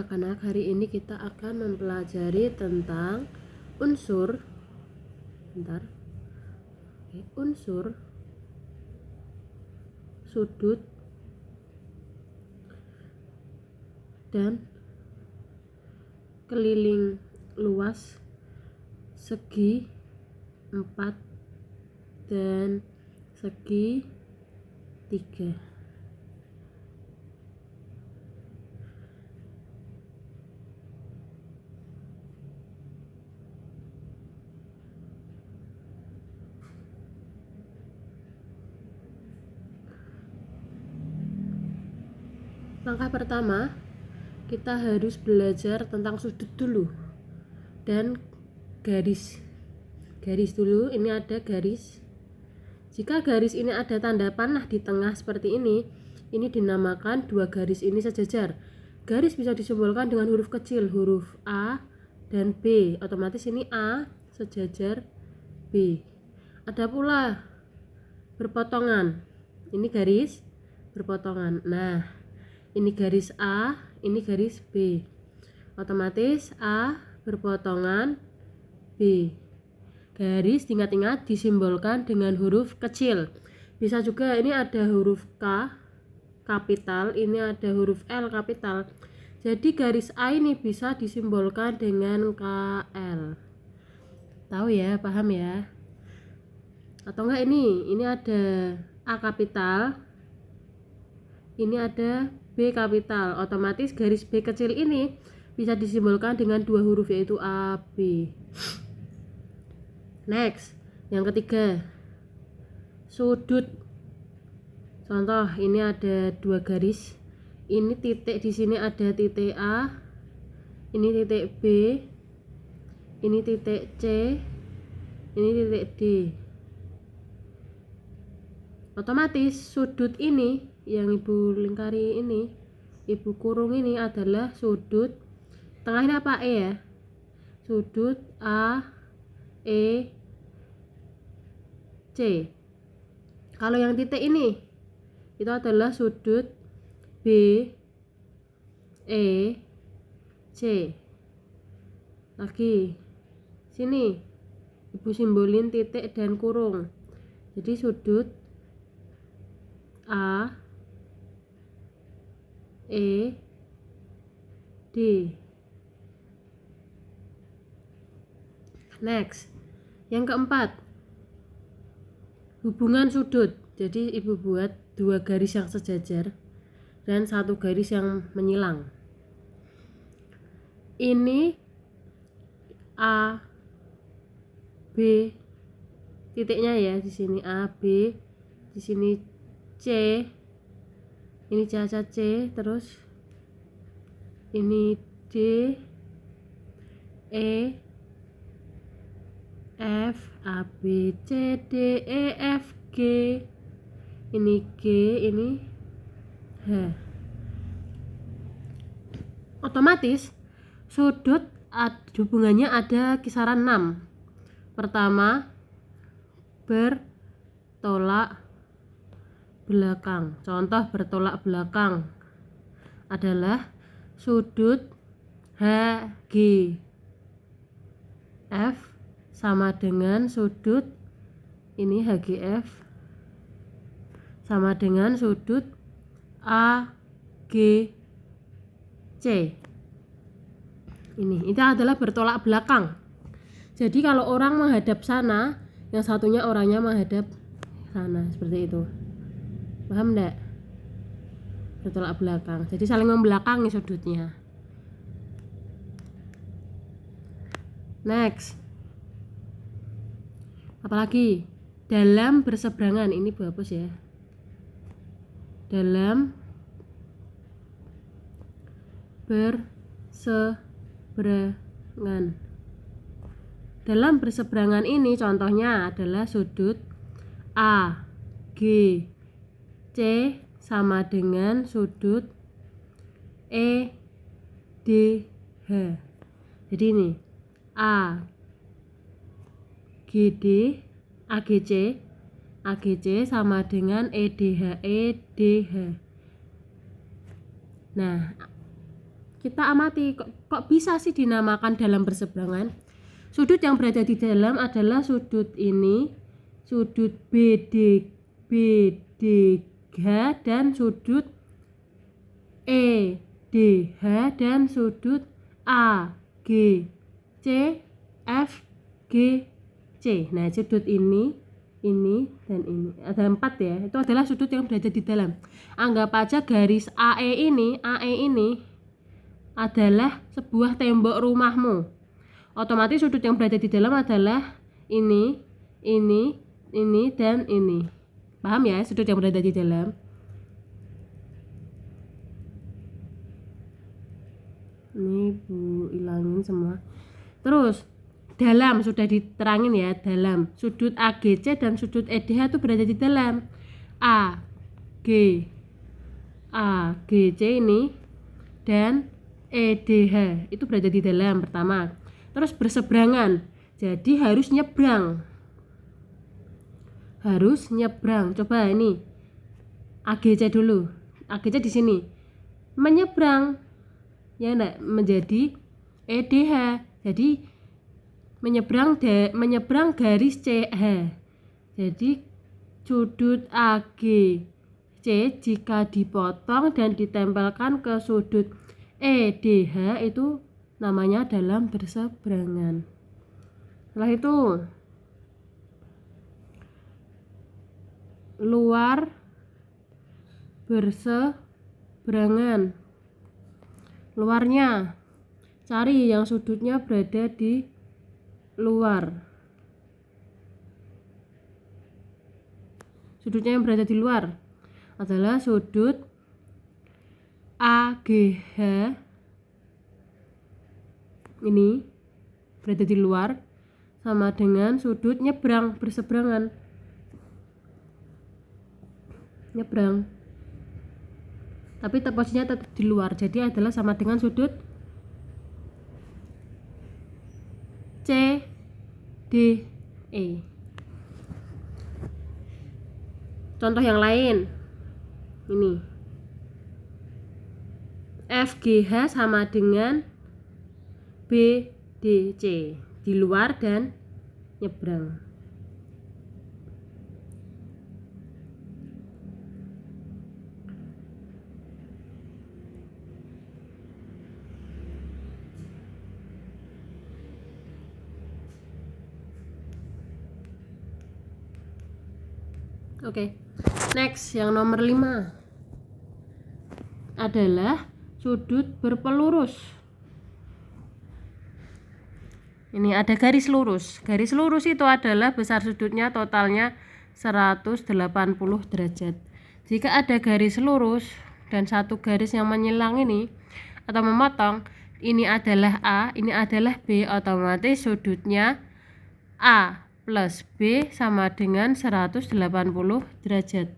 anak-anak, hari ini kita akan mempelajari tentang unsur unsur, sudut, dan keliling luas, segi 4 dan segi 3. Langkah pertama, kita harus belajar tentang sudut dulu dan garis dulu. Ini ada garis. Jika garis ini ada tanda panah di tengah seperti ini dinamakan dua garis ini sejajar. Garis bisa disimbolkan dengan huruf kecil, huruf A dan B. Otomatis ini A sejajar B. Ada pula berpotongan. Ini garis berpotongan. Nah, ini garis A, ini garis B. Otomatis A berpotongan B. Garis diingat-ingat disimbolkan dengan huruf kecil. Bisa juga ini ada huruf K kapital, ini ada huruf L kapital. Jadi garis A ini bisa disimbolkan dengan KL. Tahu ya, paham ya? Atau enggak ini ada A kapital, ini ada B kapital. Otomatis garis B kecil ini bisa disimbolkan dengan dua huruf yaitu A, B. Next, yang ketiga, sudut. Contoh, ini ada dua garis. Ini titik, di sini ada titik A, ini titik B, ini titik C, ini titik D. Otomatis sudut ini yang ibu lingkari ini, ibu kurung ini adalah sudut. Tengahnya apa? E ya. Sudut A, E, C. Kalau yang titik ini itu adalah sudut B, E, C. Lagi sini ibu simbolin titik dan kurung. Jadi sudut A, E, D. Next, yang keempat, hubungan sudut. Jadi ibu buat dua garis yang sejajar dan satu garis yang menyilang. Ini A, B, titiknya ya di sini A, B, di sini C, ini cacat C, terus ini D, E, F, A, B, C, D, E, F, G, ini G, ini H. Otomatis sudut hubungannya ada kisaran 6. Pertama, bertolak belakang. Contoh bertolak belakang adalah sudut HG F sama dengan sudut ini HGF sama dengan sudut AGC. Ini adalah bertolak belakang. Jadi kalau orang menghadap sana, yang satunya orangnya menghadap sana, seperti itu. Paham enggak? Bertolak belakang. Jadi saling membelakangi sudutnya. Next. Apalagi? Dalam berseberangan. Ini Bu hapus ya. Dalam berseberangan. Dalam berseberangan ini contohnya adalah sudut A, G, C sama dengan sudut E, D, H. Jadi ini A, GD, AGC, AGC sama dengan EDH, EDH. Nah, kita amati kok bisa sih dinamakan dalam berseberangan. Sudut yang berada di dalam adalah sudut ini, sudut BDH dan sudut EDH dan sudut AGCFGC. Nah, sudut ini dan ini ada 4 ya. Itu adalah sudut yang berada di dalam. Anggap aja garis AE ini adalah sebuah tembok rumahmu. Otomatis sudut yang berada di dalam adalah ini, dan ini. Paham ya sudut yang berada di dalam? Ini Bu ilangin semua. Terus dalam sudah diterangin ya, dalam sudut AGC dan sudut EDH itu berada di dalam. AGC ini dan EDH itu berada di dalam pertama. Terus berseberangan, jadi harus nyebrang. Coba ini AGC dulu. AGC di sini menyeberang ya enggak, menjadi EDH. Jadi menyeberang garis CH. Jadi sudut AGC jika dipotong dan ditempelkan ke sudut EDH itu namanya dalam berseberangan. Setelah itu luar berseberangan. Luarnya cari yang sudutnya berada di luar. Sudutnya yang berada di luar adalah sudut AGH ini berada di luar sama dengan sudut berseberangan. Nyebrang. Tapi posisinya tetap di luar. Jadi adalah sama dengan sudut CDE. Contoh yang lain. Ini. FGH sama dengan BDC, di luar dan nyebrang. Oke. Next, yang nomor 5 adalah sudut berpelurus. Ini ada garis lurus. Garis lurus itu adalah besar sudutnya totalnya 180 derajat. Jika ada garis lurus dan satu garis yang menyilang ini atau memotong, ini adalah A, ini adalah B, otomatis sudutnya A plus B sama dengan 180 derajat.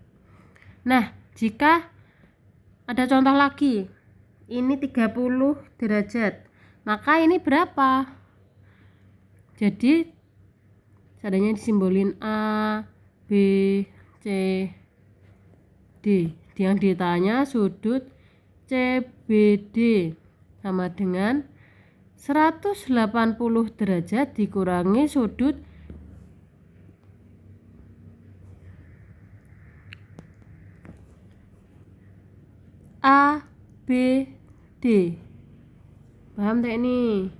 Nah, jika ada contoh lagi, ini 30 derajat, maka ini berapa? Jadi seadanya disimbolin A, B, C, D. Yang ditanya sudut CBD sama dengan 180 derajat dikurangi sudut ABD. Paham tak ini?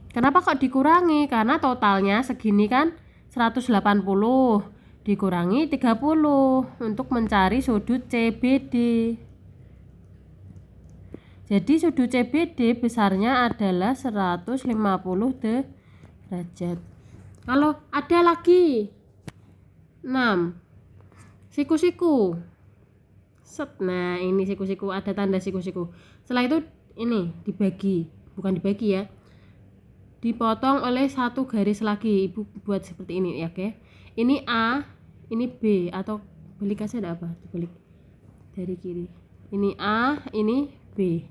Kenapa kok dikurangi? Karena totalnya segini kan 180 dikurangi 30 untuk mencari sudut CBD. Jadi sudut CBD besarnya adalah 150 derajat. Kalau ada lagi 6 siku-siku. Nah, ini siku-siku, ada tanda siku-siku. Setelah itu ini dibagi, bukan dibagi ya, dipotong oleh satu garis lagi. Ibu buat seperti ini ya, oke. Ini A, ini B, atau balik aja ada apa? Dibalik dari kiri. Ini A, ini B.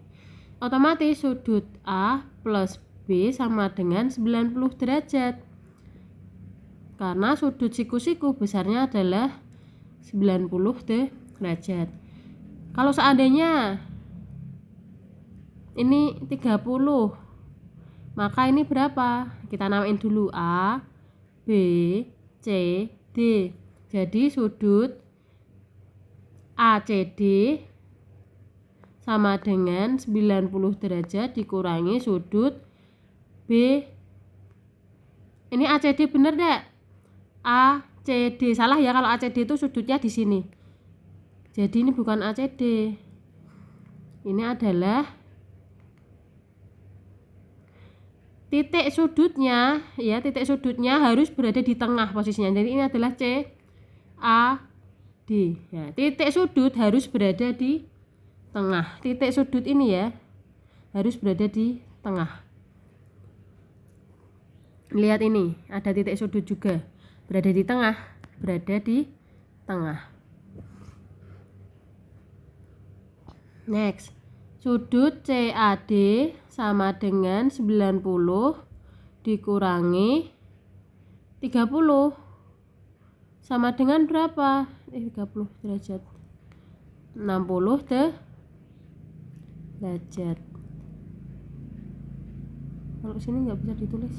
Otomatis sudut A plus B sama dengan 90 derajat. Karena sudut siku-siku besarnya adalah 90 derajat. Kalau seandainya ini 30. Maka ini berapa? Kita namain dulu A, B, C, D. Jadi sudut ACD sama dengan 90 derajat dikurangi sudut B. Ini ACD bener enggak? ACD salah ya, kalau ACD itu sudutnya di sini. Jadi ini bukan ACD. Ini adalah titik sudutnya, ya, titik sudutnya harus berada di tengah posisinya. Jadi ini adalah C A D. Ya, titik sudut harus berada di tengah. Titik sudut ini ya harus berada di tengah. Lihat ini, ada titik sudut juga. Berada di tengah, berada di tengah. Next. Sudut CAD sama dengan 90 dikurangi 30 sama dengan berapa? 30 derajat. 60 derajat. Kalau sini nggak bisa ditulis.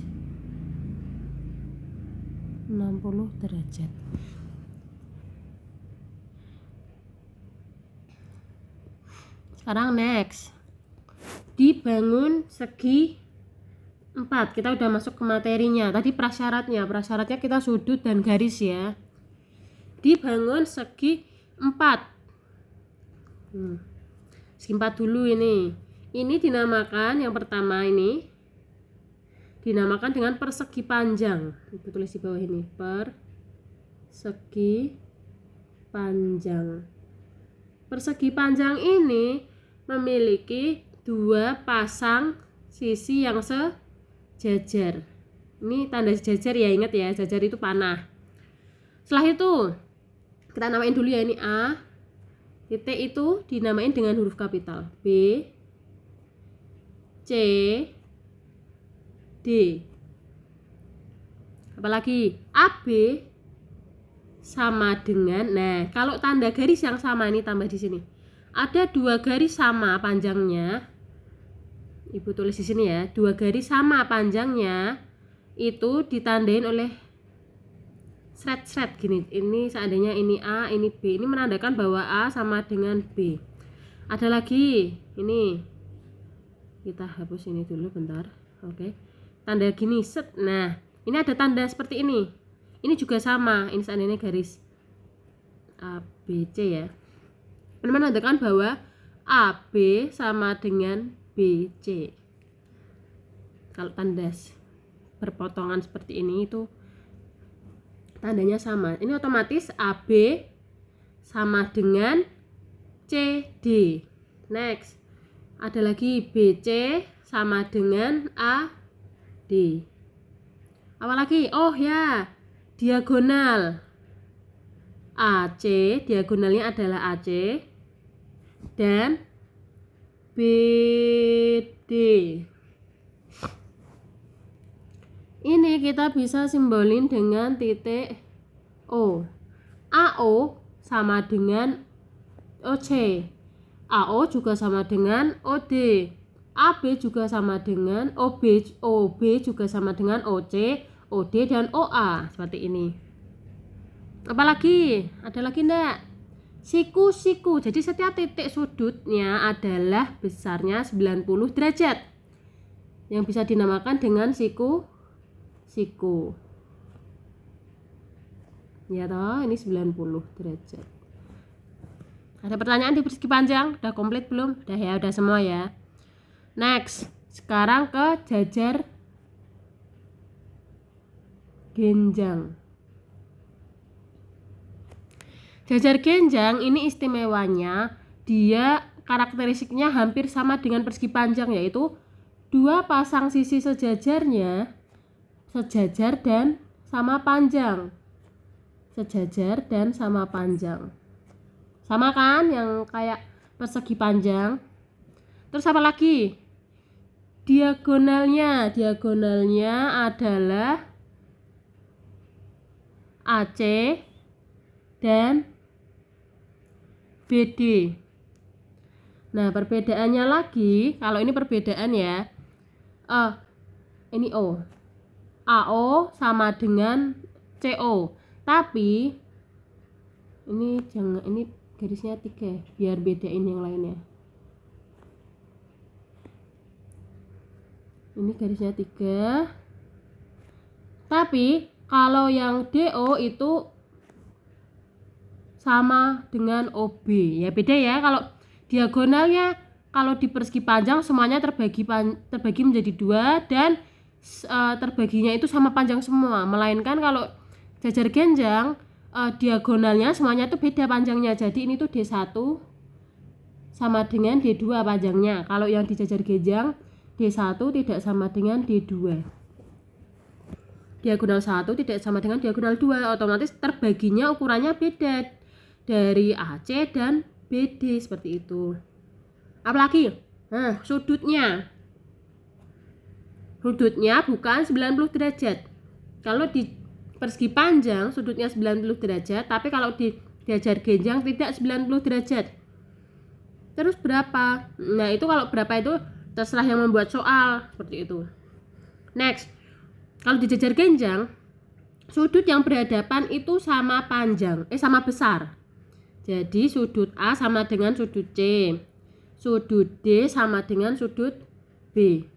60 derajat. Sekarang next. Dibangun segi 4. Kita udah masuk ke materinya. Tadi prasyaratnya kita sudut dan garis ya. Dibangun segi 4. Segi 4 dulu ini. Ini dinamakan yang pertama ini dinamakan dengan persegi panjang. Ibu tulis di bawah ini, persegi panjang. Persegi panjang ini memiliki 2 pasang sisi yang sejajar. Ini tanda sejajar ya, ingat ya, jajar itu panah. Setelah itu kita namain dulu ya, ini A. Titik itu dinamain dengan huruf kapital. B, C, D. Apalagi AB sama dengan, nah kalau tanda garis yang sama ini tambah di sini. Ada 2 garis sama panjangnya. Ibu tulis di sini ya, 2 garis sama panjangnya itu ditandain oleh seret-seret gini. Ini seandainya ini A, ini B. Ini menandakan bahwa A sama dengan B. Ada lagi, ini kita hapus ini dulu bentar. Oke. Tanda gini, set. Nah, ini ada tanda seperti ini. Ini juga sama. Ini seandainya garis A, B, C ya. Menandakan bahwa AB sama dengan BC. Kalau tanda berpotongan seperti ini itu tandanya sama. Ini otomatis AB sama dengan CD. Next. Ada lagi BC sama dengan AD. Apa lagi? Oh ya, diagonal. AC, diagonalnya adalah AC dan BD. Ini kita bisa simbolin dengan titik O. AO sama dengan OC. AO juga sama dengan OD. AB juga sama dengan OB. OB juga sama dengan OC, OD dan OA. Seperti ini. Apalagi? Ada lagi enggak? Siku-siku. Jadi setiap titik sudutnya adalah besarnya 90 derajat. Yang bisa dinamakan dengan siku-siku. Ya toh, ini 90 derajat. Ada pertanyaan di persegi panjang? Udah komplit belum? Udah ya, udah semua ya. Next. Sekarang ke jajar genjang. Jajar genjang ini istimewanya dia karakteristiknya hampir sama dengan persegi panjang, yaitu 2 pasang sisi sejajarnya sejajar dan sama panjang. Sejajar dan sama panjang. Sama kan yang kayak persegi panjang. Terus apa lagi? Diagonalnya adalah AC dan BD. Nah, perbedaannya lagi, kalau ini perbedaan ya. Ini O. AO sama dengan CO. Tapi ini jangan, ini garisnya 3 biar bedain yang lainnya. Ini garisnya 3. Tapi kalau yang DO itu sama dengan OB. Ya beda ya, kalau diagonalnya kalau di persegi panjang semuanya terbagi menjadi 2 dan terbaginya itu sama panjang semua. Melainkan kalau jajar genjang diagonalnya semuanya itu beda panjangnya. Jadi ini tuh D1 sama dengan D2 panjangnya. Kalau yang di jajar genjang D1 tidak sama dengan D2. Diagonal 1 tidak sama dengan diagonal 2, otomatis terbaginya ukurannya beda dari AC dan BD seperti itu. Apalagi? Nah, sudutnya bukan 90 derajat. Kalau di persegi panjang sudutnya 90 derajat, tapi kalau di jajar genjang tidak 90 derajat. Terus berapa? Nah, itu kalau berapa itu terserah yang membuat soal, seperti itu. Next. Kalau di jajar genjang, sudut yang berhadapan itu sama sama besar. Jadi sudut A sama dengan sudut C. Sudut D sama dengan sudut B.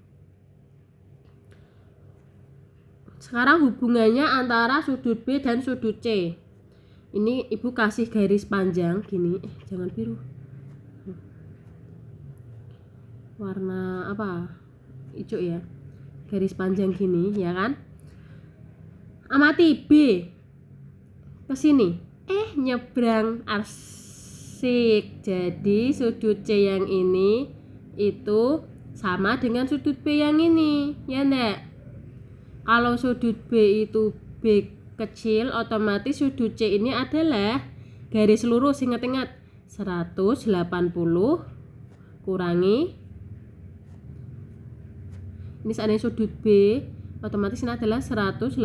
Sekarang hubungannya antara sudut B dan sudut C. Ini ibu kasih garis panjang gini. Jangan biru. Warna apa? Hijau ya. Garis panjang gini, ya kan? Amati B ke sini. Nyebrang, asik. Jadi sudut C yang ini itu sama dengan sudut B yang ini, ya enggak? Kalau sudut B itu B kecil, otomatis sudut C ini adalah garis lurus. Ingat-ingat, 180 kurangi, ini seandainya sudut B, otomatis ini adalah 180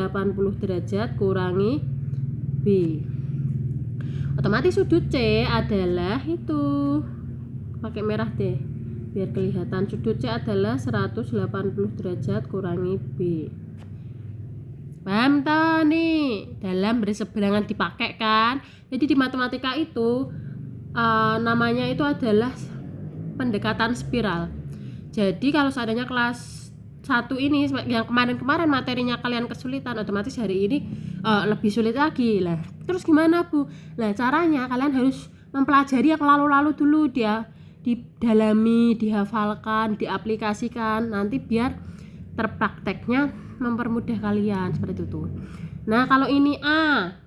derajat kurangi B. Otomatis sudut C adalah itu, pakai merah deh biar kelihatan. Sudut C adalah 180 derajat kurangi B. Paham toh nih? Dalam berseberangan dipakai kan. Jadi di matematika itu namanya itu adalah pendekatan spiral. Jadi kalau seandainya kelas 1 ini yang kemarin-kemarin materinya kalian kesulitan, otomatis hari ini lebih sulit lagi lah. Terus gimana Bu? Nah, caranya kalian harus mempelajari yang lalu-lalu dulu, dia didalami, dihafalkan, diaplikasikan, nanti biar terprakteknya mempermudah kalian seperti itu. Nah, kalau ini A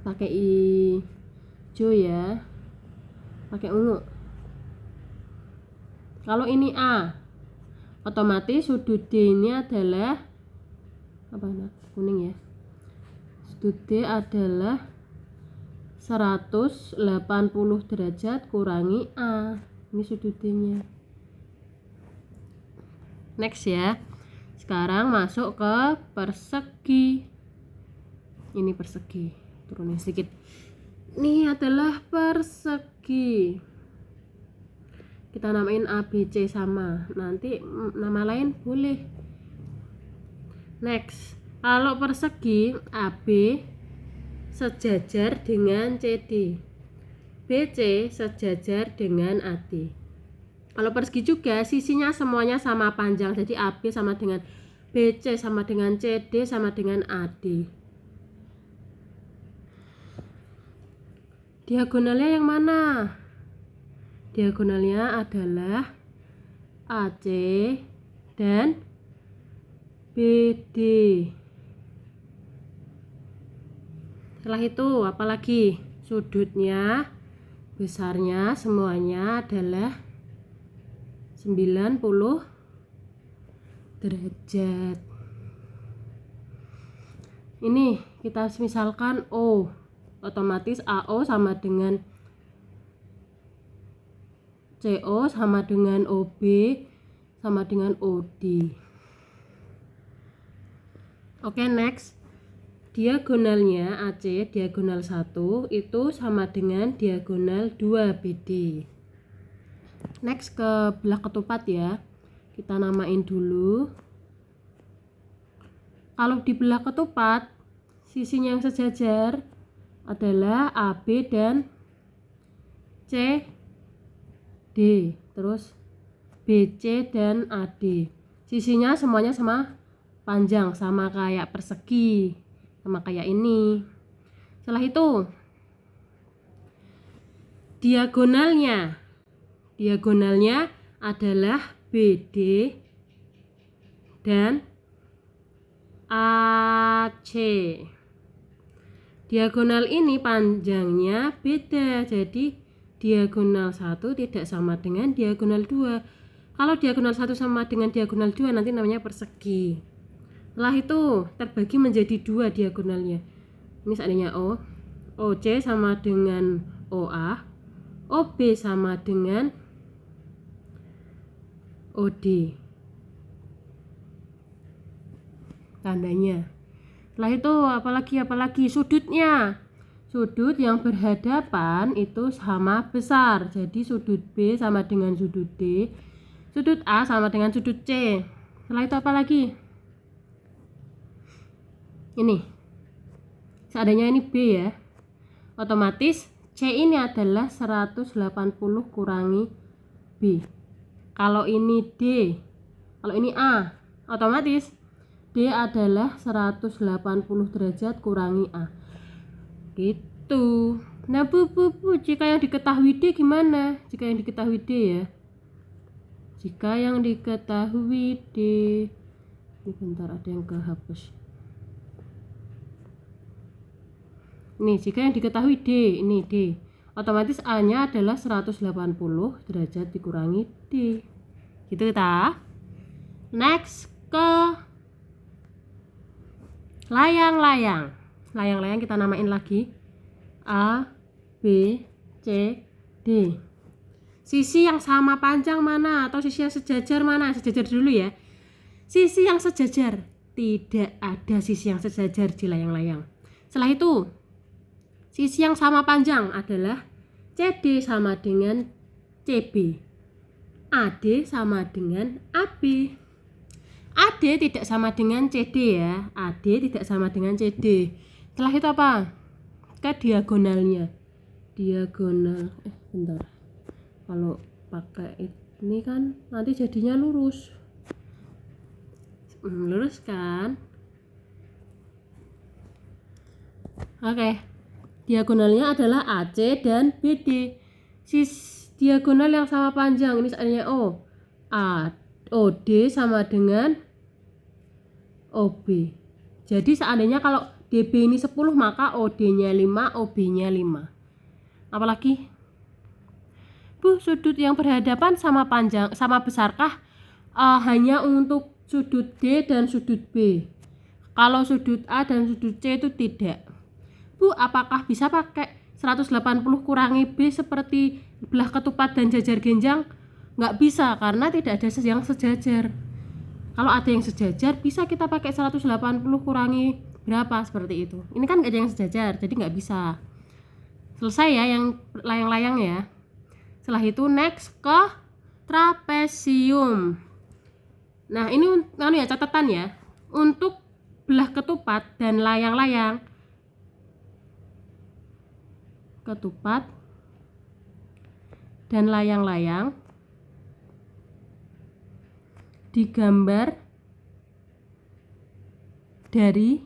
pakai hijau ya, pakai ungu. Kalau ini A, otomatis sudut D ini adalah apa nah? Kuning ya. Sudut D adalah 180 derajat kurangi A. Ini sudut D-nya. Next ya. Sekarang masuk ke persegi. Ini persegi. Turunin sedikit. Ini adalah persegi. Kita namain ABC sama. Nanti nama lain boleh. Next. Kalau persegi, AB sejajar dengan CD. BC sejajar dengan AD. Kalau persegi juga sisinya semuanya sama panjang. Jadi AB sama dengan BC sama dengan CD sama dengan AD. Diagonalnya yang mana? Diagonalnya adalah AC dan BD. Setelah itu apalagi? Sudutnya, besarnya semuanya adalah 90 derajat. Ini kita misalkan O, otomatis AO sama dengan CO sama dengan OB sama dengan OD. Oke, next. Diagonalnya AC diagonal 1 itu sama dengan diagonal 2 BD. Next ke belah ketupat ya. Kita namain dulu. Kalau di belah ketupat, sisinya yang sejajar adalah AB dan CD. Terus BC dan AD. Sisinya semuanya sama panjang, sama kayak persegi, sama kayak ini. Setelah itu diagonalnya adalah BD dan AC. Diagonal ini panjangnya beda, jadi diagonal 1 tidak sama dengan diagonal 2. Kalau diagonal 1 sama dengan diagonal 2 nanti namanya persegi. Setelah itu terbagi menjadi 2 diagonalnya. Ini seandainya OC sama dengan OA, OB sama dengan OD. Tandanya. Setelah itu apalagi sudutnya. Sudut yang berhadapan itu sama besar. Jadi sudut B sama dengan sudut D. Sudut A sama dengan sudut C. Setelah itu apalagi? Ini. Seandainya ini B ya. Otomatis C ini adalah 180 kurangi B. Kalau ini D, kalau ini A, otomatis D adalah 180 derajat kurangi A. Gitu. Nah bu, jika yang diketahui D gimana? Jika yang diketahui D ya. Jika yang diketahui D. Ini bentar, ada yang kehapus. Nih, jika yang diketahui D, ini D. Otomatis A-nya adalah 180 derajat dikurangi D. Gitu ta? Next ke layang-layang. Layang-layang kita namain lagi A, B, C, D. Sisi yang sama panjang mana atau sisi yang sejajar mana? Sejajar dulu ya. Sisi yang sejajar. Tidak ada sisi yang sejajar di layang-layang. Setelah itu, sisi yang sama panjang adalah CD sama dengan CB. AD sama dengan AB. AD tidak sama dengan CD ya. AD tidak sama dengan CD. Setelah itu apa? Ke diagonalnya. Diagonal. Bentar. Kalau pakai ini kan nanti jadinya lurus. Lurus kan? Oke. Diagonalnya adalah AC dan BD. Diagonal yang sama panjang ini seandainya OD sama dengan OB. Jadi seandainya kalau DB ini 10 maka OD-nya 5, OB-nya 5. Apalagi? Bu, sudut yang berhadapan sama panjang, sama besarkah? Hanya untuk sudut D dan sudut B. Kalau sudut A dan sudut C itu tidak. Bu, apakah bisa pakai 180 kurangi B seperti belah ketupat dan jajar genjang? Nggak bisa, karena tidak ada yang sejajar. Kalau ada yang sejajar, bisa kita pakai 180 kurangi berapa, seperti itu. Ini kan nggak ada yang sejajar, jadi nggak bisa. Selesai ya yang layang-layang ya. Setelah itu next ke trapesium. Nah ini ya catatan ya. Untuk belah ketupat dan layang-layang, ketupat dan layang-layang digambar dari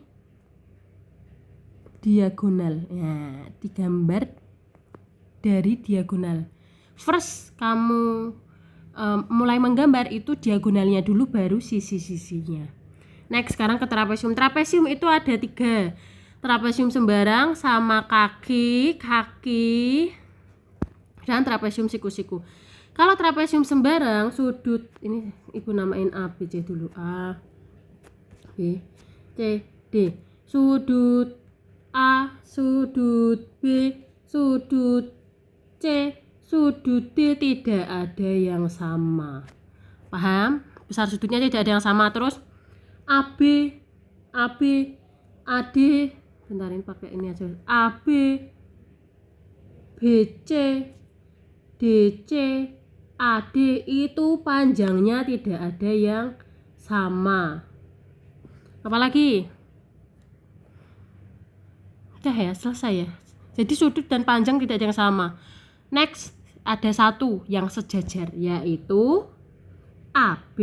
diagonal. Ya, digambar dari diagonal. First kamu mulai menggambar itu diagonalnya dulu, baru sisi-sisinya. Next sekarang ke trapesium. Trapesium itu ada 3. Trapesium sembarang sama kaki, dan trapesium siku-siku. Kalau trapesium sembarang, sudut ini ibu namain A, B, C dulu. A, B, C, D. Sudut A, sudut B, sudut C, sudut D tidak ada yang sama. Paham? Besar sudutnya tidak ada yang sama. Terus AB, AD, bentarin pakai ini aja. AB, BC, DC, AD itu panjangnya tidak ada yang sama. Apalagi? Udah ya, selesai ya. Jadi sudut dan panjang tidak ada yang sama. Next, ada satu yang sejajar, yaitu AB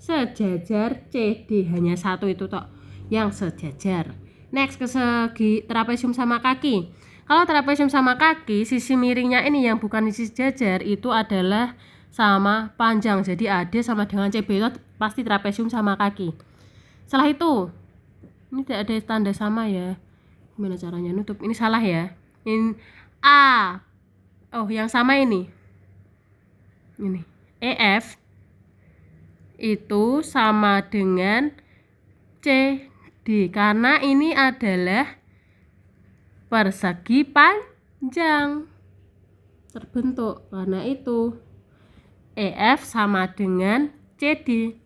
sejajar CD. Hanya satu itu tok yang sejajar. Next, ke segi trapesium sama kaki. Kalau trapesium sama kaki, sisi miringnya ini yang bukan sisi sejajar itu adalah sama panjang. Jadi AD sama dengan CB itu pasti trapesium sama kaki. Setelah itu, ini tidak ada tanda sama ya. Gimana caranya nutup? Ini salah ya. Ini A. Oh, yang sama ini. Ini. EF itu sama dengan CD karena ini adalah persegi panjang terbentuk karena itu EF sama dengan CD.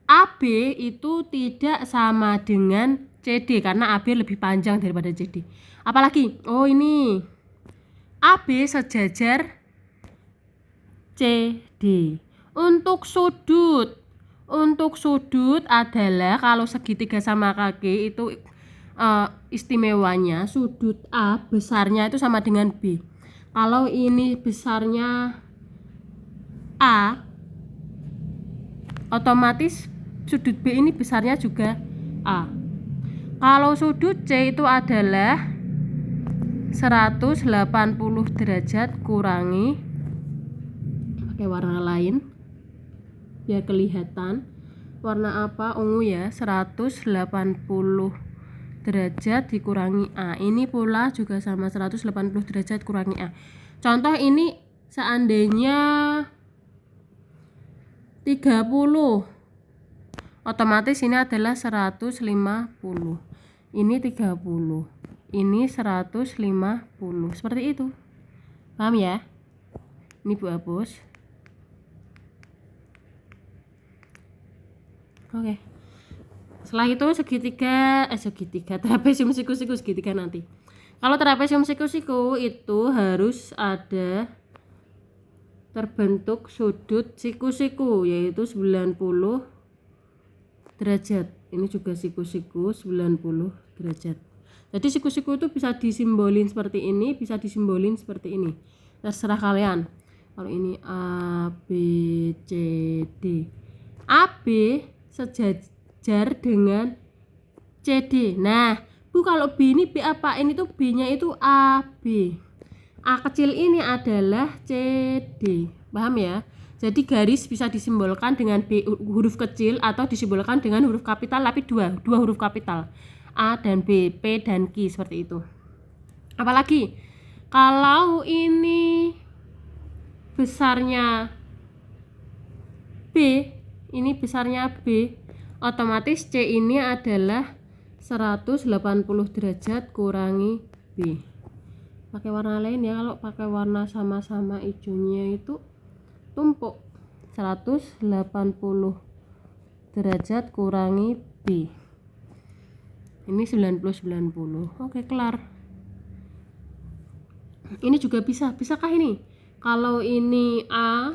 AB itu tidak sama dengan CD karena AB lebih panjang daripada CD. Apalagi? Oh, ini AB sejajar CD. Untuk sudut adalah kalau segitiga sama kaki itu istimewanya sudut A besarnya itu sama dengan B. Kalau ini besarnya A, otomatis sudut B ini besarnya juga A. Kalau sudut C itu adalah 180 derajat kurangi, pakai warna lain biar kelihatan. Warna apa? Ungu ya. 180 derajat dikurangi A. Ini pula juga sama 180 derajat kurangi A. Contoh ini seandainya 30, otomatis ini adalah 150. Ini 30. Ini 150. Seperti itu. Paham ya? Ini Bu hapus. Oke. Setelah itu segitiga trapesium siku-siku segitiga nanti. Kalau trapesium siku-siku itu harus ada terbentuk sudut siku-siku yaitu 90 derajat. Ini juga siku-siku 90 derajat. Jadi siku-siku itu bisa disimbolin seperti ini, bisa disimbolin seperti ini. Terserah kalian. Kalau ini A, B, C, D. AB sejajar dengan CD. Nah, Bu, kalau B ini B apa? Ini tuh B-nya itu AB. A kecil ini adalah CD. Paham ya? Jadi garis bisa disimbolkan dengan B huruf kecil atau disimbolkan dengan huruf kapital tapi dua huruf kapital. A dan B, P dan Q seperti itu. Apalagi kalau ini besarnya B, ini besarnya B, otomatis C ini adalah 180 derajat kurangi B. Pakai warna lain ya. Kalau pakai warna sama-sama hijaunya itu tumpuk. 180 derajat kurangi B. Ini 90. Oke, kelar. Ini juga bisa. Bisakah ini? Kalau ini A,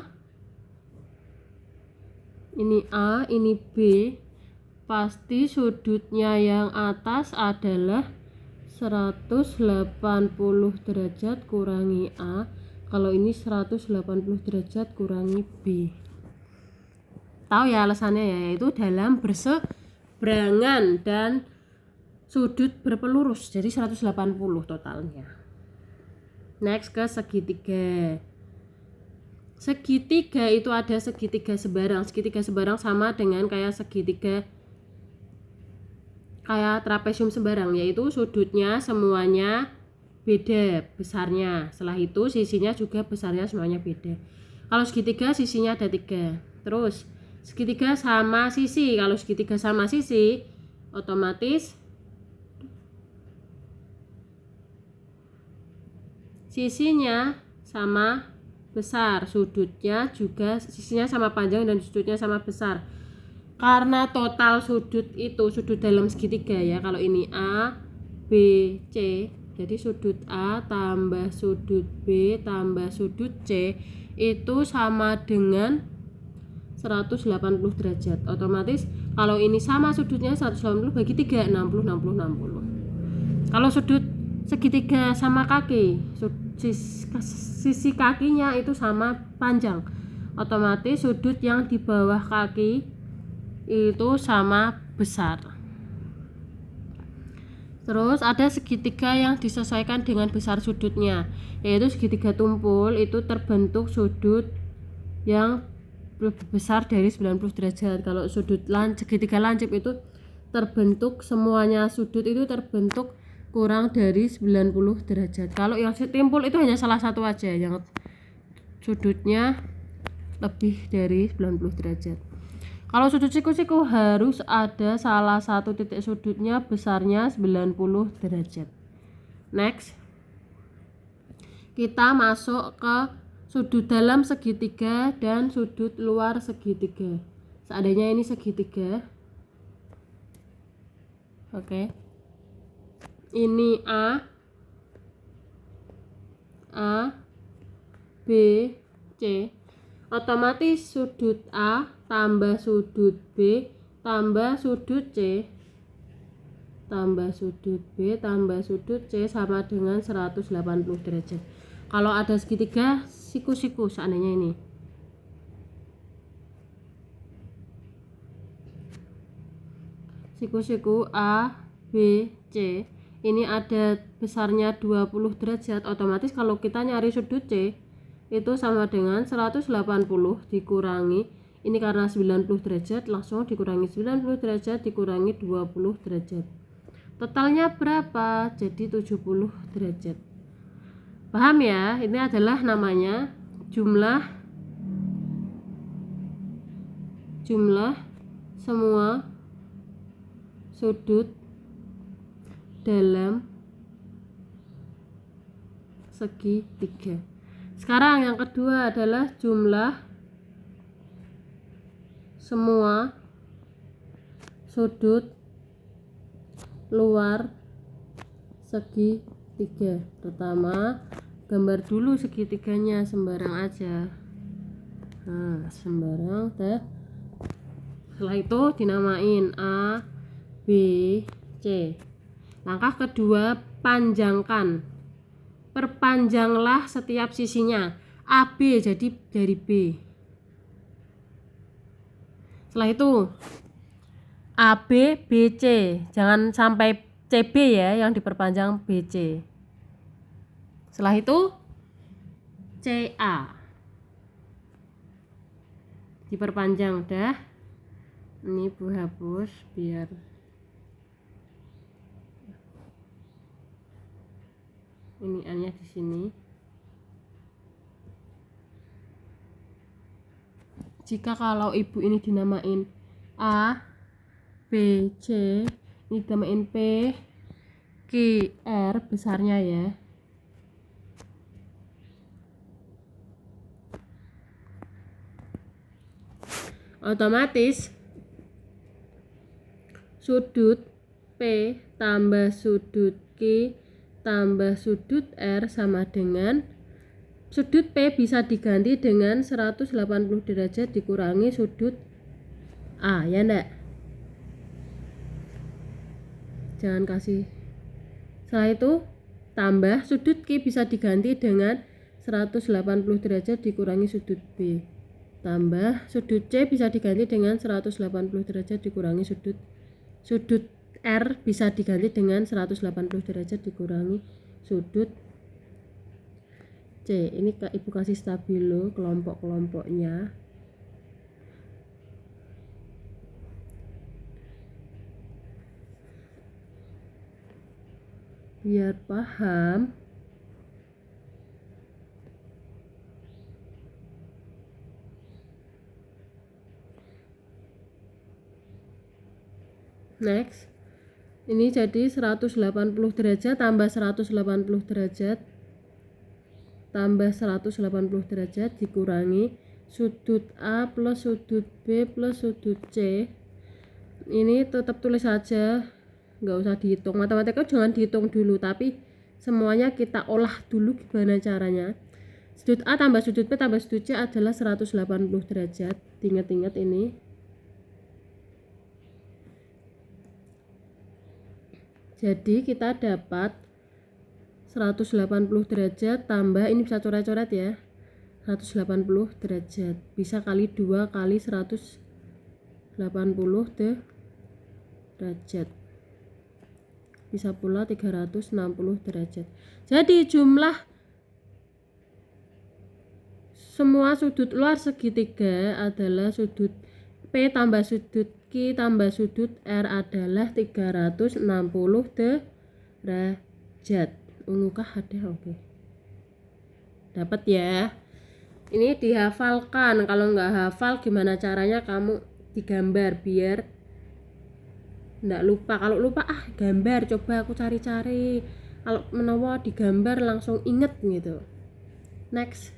ini B, pasti sudutnya yang atas adalah 180 derajat kurangi A. Kalau ini 180 derajat kurangi B. Tahu ya alasannya ya, yaitu dalam berseberangan dan sudut berpelurus. Jadi 180 totalnya. Next ke segitiga. Segitiga itu ada segitiga sebarang. Segitiga sebarang sama dengan kayak segitiga kayak trapesium sebarang, yaitu sudutnya semuanya beda besarnya. Setelah itu sisinya juga besarnya semuanya beda. Kalau segitiga sisinya ada 3. Terus segitiga sama sisi. Kalau segitiga sama sisi otomatis sisinya sama besar, sudutnya juga sisinya sama panjang dan sudutnya sama besar. Karena total sudut itu sudut dalam segitiga ya. Kalau ini A, B, C, Jadi sudut A tambah sudut B tambah sudut C itu sama dengan 180 derajat. Otomatis kalau ini sama sudutnya 180 bagi 3, 60, 60, 60. Kalau sudut segitiga sama kaki, sisi kakinya itu sama panjang, otomatis sudut yang di bawah kaki itu sama besar. Terus ada segitiga yang disesuaikan dengan besar sudutnya, yaitu segitiga tumpul itu terbentuk sudut yang lebih besar dari 90 derajat. Kalau sudut segitiga lancip itu terbentuk semuanya sudut itu terbentuk kurang dari 90 derajat. Kalau yang timpul itu hanya salah satu aja yang sudutnya lebih dari 90 derajat. Kalau sudut siku-siku harus ada salah satu titik sudutnya besarnya 90 derajat. Next, kita masuk ke sudut dalam segitiga dan sudut luar segitiga. Seandainya ini segitiga, oke. Ini A, B, C. Otomatis sudut A tambah sudut B tambah sudut C tambah sudut B tambah sudut C sama dengan 180 derajat. Kalau ada segitiga siku-siku seandainya ini, siku-siku A, B, C ini ada besarnya 20 derajat, otomatis kalau kita nyari sudut C itu sama dengan 180 dikurangi ini karena 90 derajat, langsung dikurangi 90 derajat dikurangi 20 derajat. Totalnya berapa? Jadi 70 derajat. Paham ya? Ini adalah namanya jumlah semua sudut dalam segitiga. Sekarang yang kedua adalah jumlah semua sudut luar segitiga. Pertama, gambar dulu segitiganya sembarang aja. Nah, sembarang teh. Setelah itu dinamain A, B, C. Langkah kedua, panjangkan. Perpanjanglah setiap sisinya. AB jadi dari B. Setelah itu AB, BC. Jangan sampai CB ya yang diperpanjang BC. Setelah itu CA. Diperpanjang udah. Ini Bu hapus biar ini A-nya di sini. Jika kalau ibu ini dinamain A, B, C, ini dinamain P, Q, R besarnya ya. Otomatis sudut P tambah sudut Q tambah sudut R sama dengan sudut P bisa diganti dengan 180 derajat dikurangi sudut A, ya enggak? Jangan kasih. Setelah itu tambah sudut Q bisa diganti dengan 180 derajat dikurangi sudut B. Tambah sudut C bisa diganti dengan 180 derajat dikurangi sudut R bisa diganti dengan 180 derajat dikurangi sudut C. Ini ibu kasih stabilo kelompok-kelompoknya. Biar paham. Next. Ini jadi 180 derajat tambah 180 derajat tambah 180 derajat dikurangi sudut A plus sudut B plus sudut C. Ini tetap tulis saja, nggak usah dihitung. Matematika jangan dihitung dulu, tapi semuanya kita olah dulu gimana caranya. Sudut A tambah sudut B tambah sudut C adalah 180 derajat. Ingat-ingat ini. Jadi kita dapat 180 derajat tambah, ini bisa coret-coret ya, 180 derajat. Bisa kali 2 kali 180 derajat. Bisa pula 360 derajat. Jadi jumlah semua sudut luar segitiga adalah sudut P tambah sudut Q tambah sudut R adalah 360 derajat. Ungu kah ada? Oke. Dapat ya. Ini dihafalkan. Kalau nggak hafal gimana caranya kamu digambar biar nggak lupa. Kalau lupa gambar, coba aku cari-cari. Kalau menawa digambar langsung inget gitu. Next.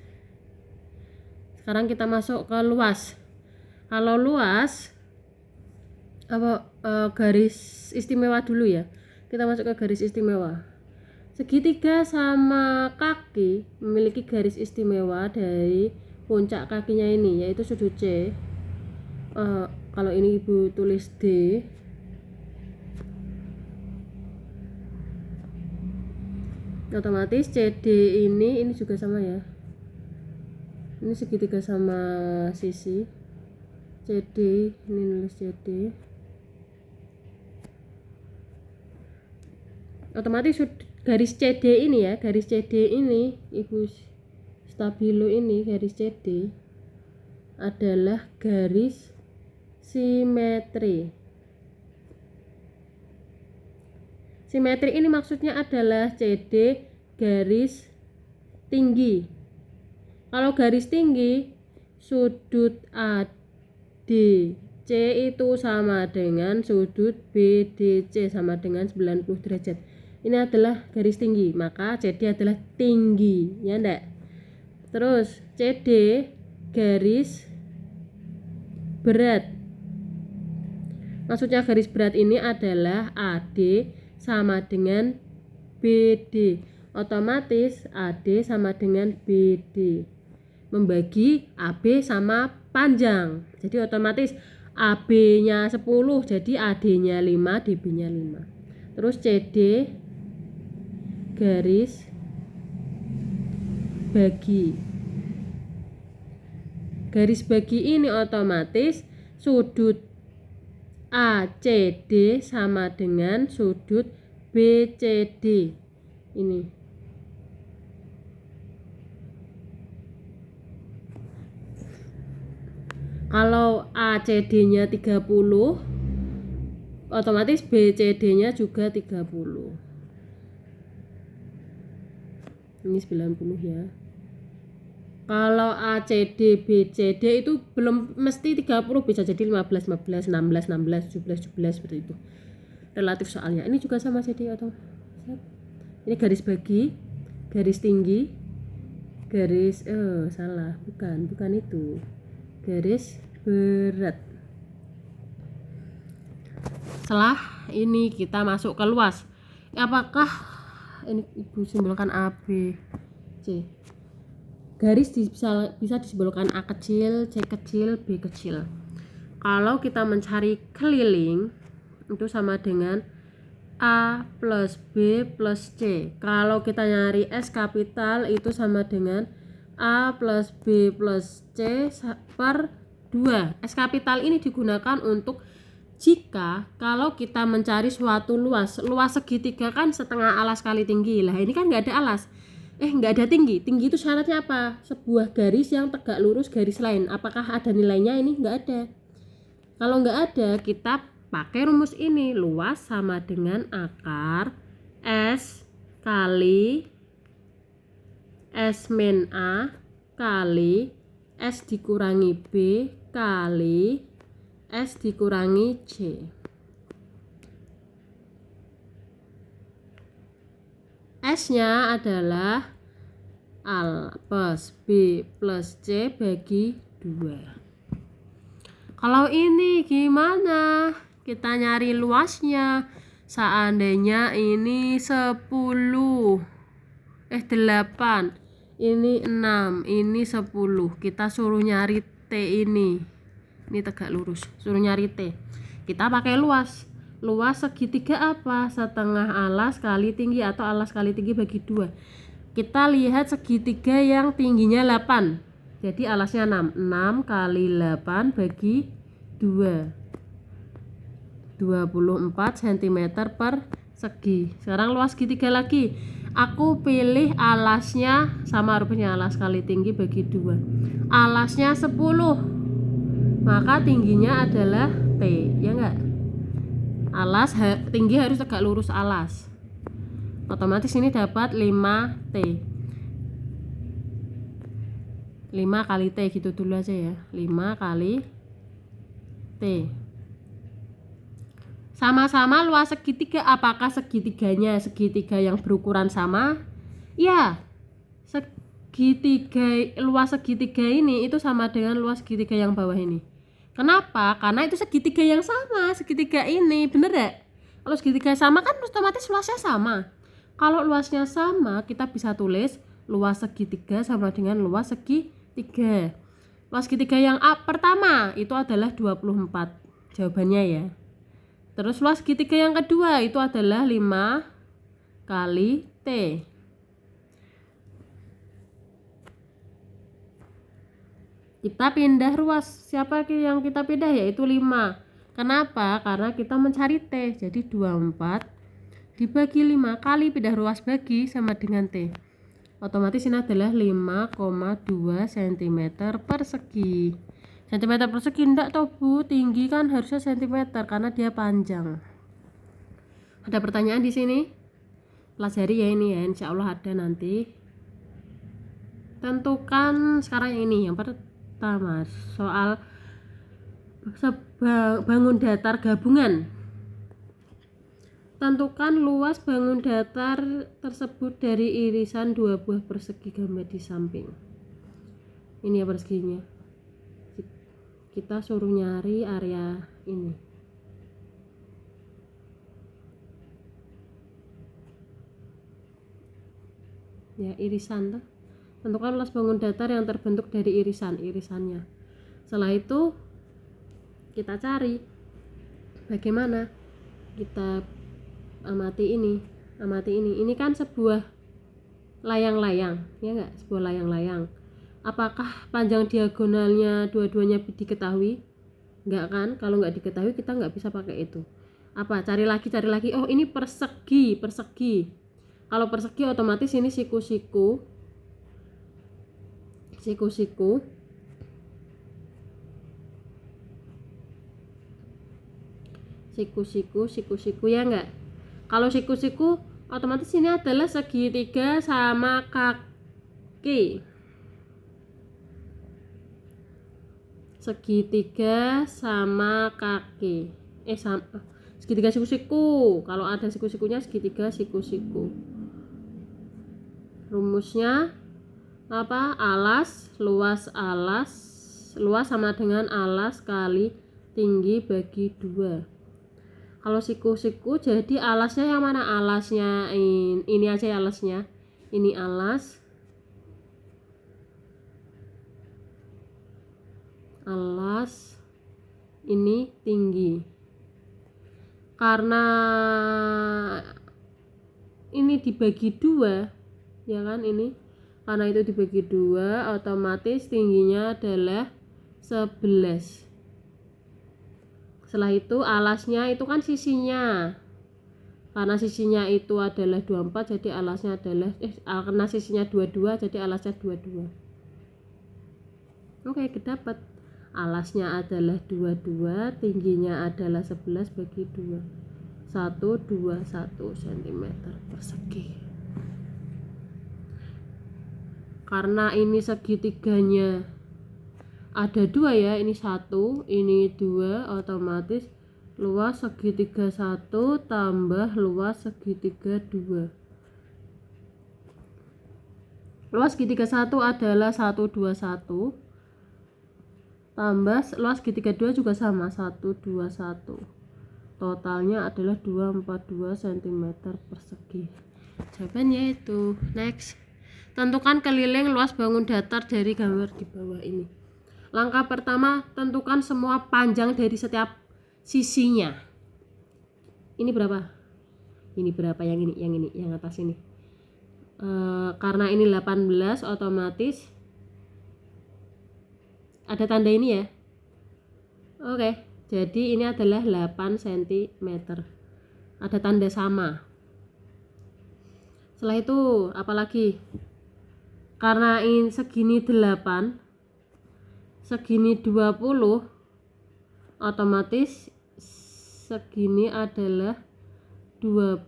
Sekarang kita masuk ke luas. Kalau luas garis istimewa dulu ya. Kita masuk ke garis istimewa. Segitiga sama kaki memiliki garis istimewa dari puncak kakinya ini, yaitu sudut C. Kalau ini ibu tulis D. Otomatis CD ini juga sama ya. Ini segitiga sama sisi. CD, ini nulis CD. Otomatis garis CD ini ya, garis CD ini ibu stabilo ini, garis CD adalah garis simetri. Simetri ini maksudnya adalah CD garis tinggi. Kalau garis tinggi, sudut ADC itu sama dengan sudut BDC sama dengan 90 derajat. Ini adalah garis tinggi, maka CD adalah tinggi, ya enggak? Terus CD garis berat. Maksudnya garis berat ini adalah AD sama dengan BD. Otomatis AD sama dengan BD. Membagi AB sama panjang. Jadi otomatis AB-nya 10, jadi AD-nya 5, DB-nya 5. Terus CD garis bagi. Garis bagi ini otomatis sudut ACD sama dengan sudut BCD. Ini. Kalau ACD-nya 30, otomatis BCD-nya juga 30. Ini 90 ya. Kalau ACD BCD itu belum mesti 30, bisa jadi 15 15, 16 16, 17 17 seperti itu. Relatif soalnya. Ini juga sama CD atau ini garis bagi, garis tinggi, garis salah, bukan itu. Garis berat. Setelah ini kita masuk ke luas. Apakah ini ibu simbolkan A B C? Garis bisa disimbolkan A kecil, C kecil, B kecil. Kalau kita mencari keliling itu sama dengan A plus B plus C. Kalau kita nyari S kapital itu sama dengan A plus B plus C per 2. S kapital ini digunakan untuk jika kalau kita mencari suatu luas segitiga kan setengah alas kali tinggi. Lah ini kan nggak ada alas. Nggak ada tinggi. Tinggi itu syaratnya apa? Sebuah garis yang tegak lurus garis lain. Apakah ada nilainya? Ini nggak ada. Kalau nggak ada, kita pakai rumus ini. Luas sama dengan akar S kali S min A kali S dikurangi B kali S dikurangi C. S-nya adalah A plus B plus C bagi 2. Kalau ini gimana? Kita nyari luasnya. Seandainya ini 10. 8, ini 6, ini 10. Kita suruh nyari T ini tegak lurus, suruh nyari T. Kita pakai luas segitiga apa? Setengah alas kali tinggi atau alas kali tinggi bagi 2. Kita lihat segitiga yang tingginya 8, jadi alasnya 6 kali 8 bagi 2, 24 cm persegi. Sekarang luas segitiga lagi, aku pilih alasnya sama rupanya, alas kali tinggi bagi 2. Alasnya 10, maka tingginya adalah T, ya enggak? Alas tinggi harus tegak lurus alas, otomatis ini dapat 5T. 5 kali T gitu dulu aja ya, 5 kali T. Sama-sama luas segitiga. Apakah segitiga yang berukuran sama? Ya, luas segitiga ini itu sama dengan luas segitiga yang bawah ini. Kenapa? Karena itu segitiga yang sama, segitiga ini, bener ya? Kalau segitiga sama kan otomatis luasnya sama. Kalau luasnya sama, kita bisa tulis luas segitiga sama dengan luas segitiga. Luas segitiga yang pertama itu adalah 24, jawabannya ya. Terus luas segitiga yang kedua itu adalah 5 kali T. Kita pindah ruas, siapa yang kita pindah? Yaitu 5. Kenapa? Karena kita mencari T. Jadi 24 dibagi 5 kali pindah ruas bagi sama dengan T. Otomatis ini adalah 5,2 cm persegi. Cm persegi enggak toh Bu, tinggi kan harusnya cm karena dia panjang. Ada pertanyaan di sini? Pelajari ya ini ya, insya Allah ada nanti. Tentukan sekarang ini yang pertama soal bangun datar gabungan. Tentukan luas bangun datar tersebut dari irisan 2 buah persegi gambar di samping. Ini ya perseginya. Kita suruh nyari area ini. Ya, irisan tuh. Tentukan luas bangun datar yang terbentuk dari irisannya. Setelah itu kita cari bagaimana. Kita amati ini. Ini kan sebuah layang-layang, ya enggak? Sebuah layang-layang. Apakah panjang diagonalnya dua-duanya diketahui? Enggak kan? Kalau enggak diketahui kita enggak bisa pakai itu. Apa? Cari lagi. Oh, ini persegi. Kalau persegi otomatis ini siku-siku. Siku-siku ya enggak? Kalau siku-siku otomatis ini adalah segitiga sama kaki. Segitiga sama kaki. Segitiga siku-siku. Kalau ada siku-sikunya segitiga siku-siku. Rumusnya apa? Luas sama dengan alas kali tinggi bagi 2. Kalau siku-siku jadi alasnya yang mana? Alasnya ini aja ya, alasnya. Ini alas ini tinggi. Karena ini dibagi 2 ya kan, ini karena itu dibagi 2 otomatis tingginya adalah 11. Setelah itu alasnya itu kan sisinya, karena sisinya itu adalah 24 jadi alasnya adalah karena sisinya 22 jadi alasnya 22. Oke, dapat alasnya adalah 22, tingginya adalah 11 bagi 2, 121 cm persegi. Karena ini segitiganya ada 2 ya, ini 1, ini 2, otomatis luas segitiga 1 tambah luas segitiga 2. Luas segitiga 1 adalah 121 tambah luas segitiga 2 juga sama 121. Totalnya adalah 242 cm persegi. Jawabannya itu. Next. Tentukan keliling luas bangun datar dari gambar di bawah ini. Langkah pertama, tentukan semua panjang dari setiap sisinya. Ini berapa? Ini berapa? Yang ini, yang atas ini. Karena ini 18, otomatis ada tanda ini ya. Oke, jadi ini adalah 8 cm. Ada tanda sama. Setelah itu apalagi? Karena ini segini 8, segini 20, otomatis segini adalah 20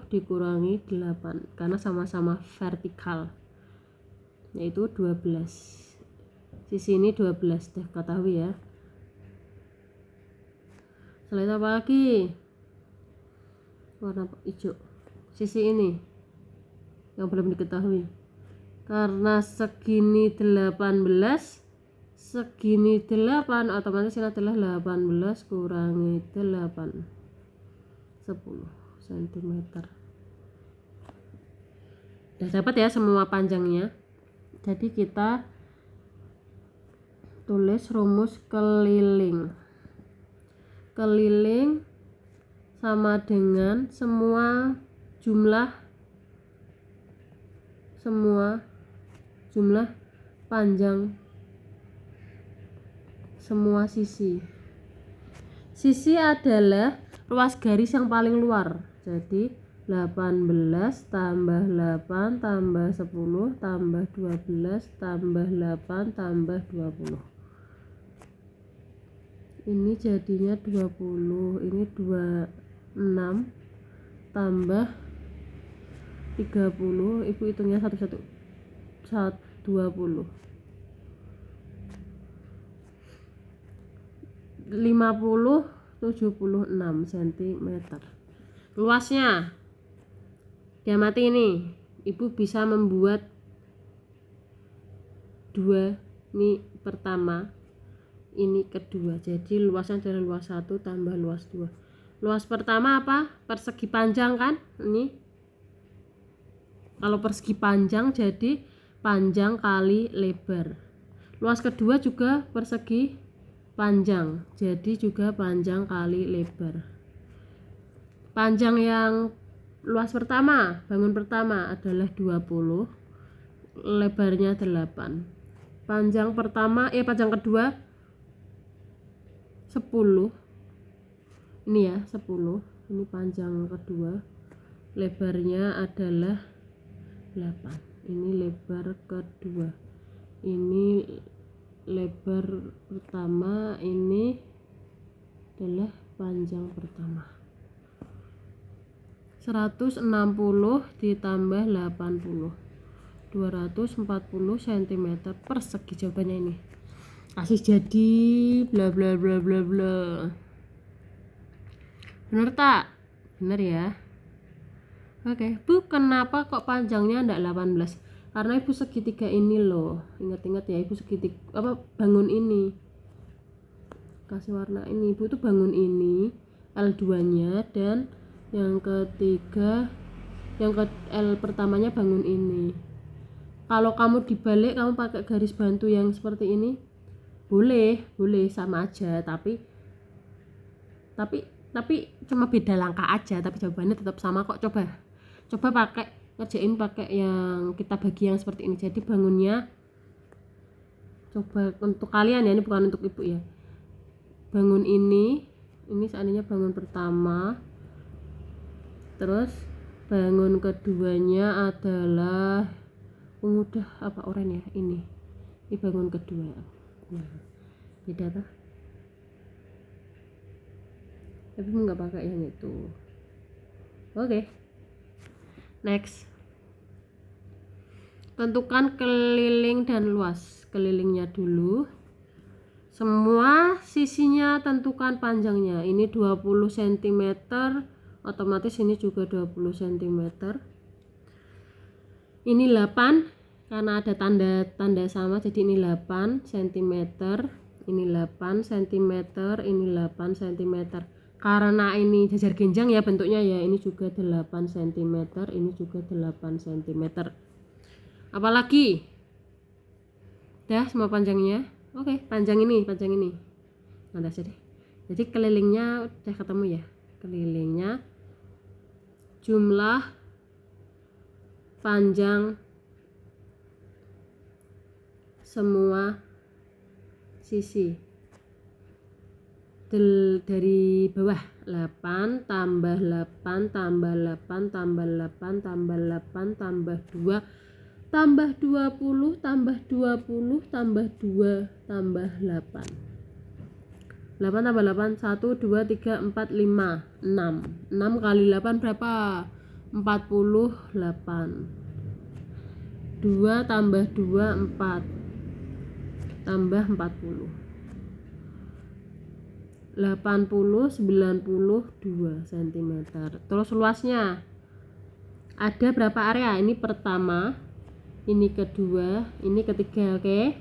dikurangi 8 karena sama-sama vertikal, yaitu 12. Sisi ini 12, dah ketahui ya. Selain apa lagi? Warna hijau. Sisi ini yang belum diketahui. Karena segini 18, segini 8, otomatis ini adalah 18 kurangi 8, 10 cm. Udah dapat ya semua panjangnya. Jadi kita tulis rumus keliling. Keliling sama dengan semua jumlah panjang semua sisi. Sisi adalah ruas garis yang paling luar. Jadi 18 tambah 8 tambah 10 tambah 12 tambah 8 tambah 20. Ini jadinya 20. Ini 26 tambah 30. Ibu hitungnya satu-satu. 20. 50 76 cm. Luasnya diamati ini. Ibu bisa membuat 2, ini pertama, ini kedua. Jadi luasnya adalah luas 1 tambah luas 2. Luas pertama apa? Persegi panjang kan? Ini. Kalau persegi panjang jadi panjang kali lebar. Luas kedua juga persegi panjang, jadi juga panjang kali lebar. Panjang yang luas pertama, bangun pertama adalah 20, lebarnya 8. Panjang pertama, panjang kedua 10. Ini ya, 10. Ini panjang kedua, lebarnya adalah 8. Ini lebar kedua, ini lebar pertama, ini adalah panjang pertama. 160 ditambah 80, 240 cm persegi. Jawabannya ini kasih jadi bla bla bla bla bla. Bener tak? Bener ya. Oke, Bu, kenapa kok panjangnya enggak 18? Karena ibu segitiga ini loh. Ingat-ingat ya, ibu segitiga bangun ini. Kasih warna ini. Ibu tuh bangun ini L2-nya, dan yang ketiga, L pertamanya bangun ini. Kalau kamu dibalik, kamu pakai garis bantu yang seperti ini, boleh sama aja, tapi cuma beda langkah aja, tapi jawabannya tetap sama kok. Coba ngerjain pakai yang kita bagi yang seperti ini. Jadi bangunnya, coba untuk kalian ya, ini bukan untuk ibu ya. Bangun ini seandainya bangun pertama, terus bangun keduanya adalah udah oranye ya, ini bangun kedua. Nah, beda tuh. Tapi nggak pakai yang itu. Oke. Next, tentukan keliling dan luas. Kelilingnya dulu, semua sisinya tentukan panjangnya. Ini 20 cm, otomatis ini juga 20 cm. Ini 8 karena ada tanda sama, jadi ini 8 cm, ini 8 cm, ini 8 cm. Karena ini jajar genjang ya bentuknya ya, ini juga 8 cm, ini juga 8 cm. Apalagi? Dah semua panjangnya. Oke, panjang ini. Nah, deh. Jadi kelilingnya udah ketemu ya. Kelilingnya jumlah panjang semua sisi dari bawah 8 tambah 8 tambah 8 tambah 8 tambah 8 tambah 2 tambah 20 tambah 20 tambah 2 tambah 8 tambah 8 1 2 3 4 5 6 kali 8 berapa? 48 2 tambah 2 4 tambah 40 80 92 cm. Terus luasnya ada berapa area? Ini pertama, ini kedua, ini ketiga. Oke,